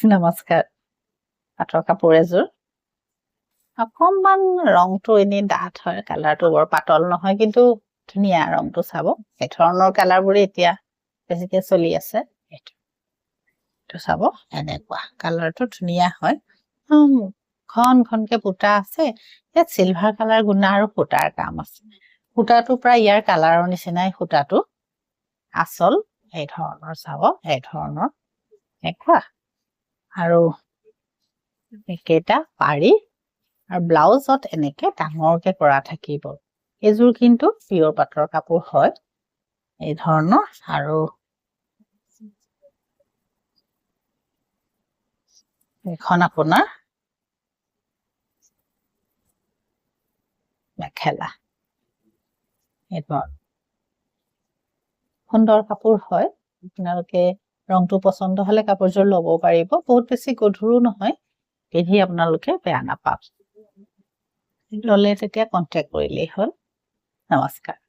নমস্কাৰ পাটৰ কাপোৰ এযোৰ অকণমান ৰংটো এনেই ডাঠ হয় কালাৰটো বৰ পাতল নহয় কিন্তু ধুনীয়া ৰংটো চাব এই ধৰণৰ কালাৰবোৰে এতিয়া বেছিকে চলি আছে এইটো চাব এনেকুৱা কালাৰটো ধুনীয়া হয় ঘন ঘনকে বুটা আছে ইয়াত চিলভাৰ কালাৰ গুণা আৰু সূতাৰ কাম আছে সূতাটো প্ৰায় ইয়াৰ কালাৰৰ নিচিনাই সূতাটো আচল এই ধৰণৰ চাব এই ধৰণৰ এনেকুৱা আৰু একেটা পাৰি আৰু ব্লাউজত এনেকে ডাঙৰকে কৰা থাকিব এযোৰ কিন্তু পিয়ৰ পাটৰ কাপোৰ হয় এই ধৰণৰ আৰু এখন আপোনাৰ মেখেলা এইবোৰ সুন্দৰ কাপোৰ হয় আপোনালোকে ৰংটো পছন্দ হলে কাপোৰযোৰ ল'ব পাৰিব বহুত বেছি গধুৰো নহয় পিন্ধি আপোনালোকে বেয়া নাপাব ল'লে তেতিয়া কন্টেক্ট কৰিলেই হ'ল নমস্কাৰ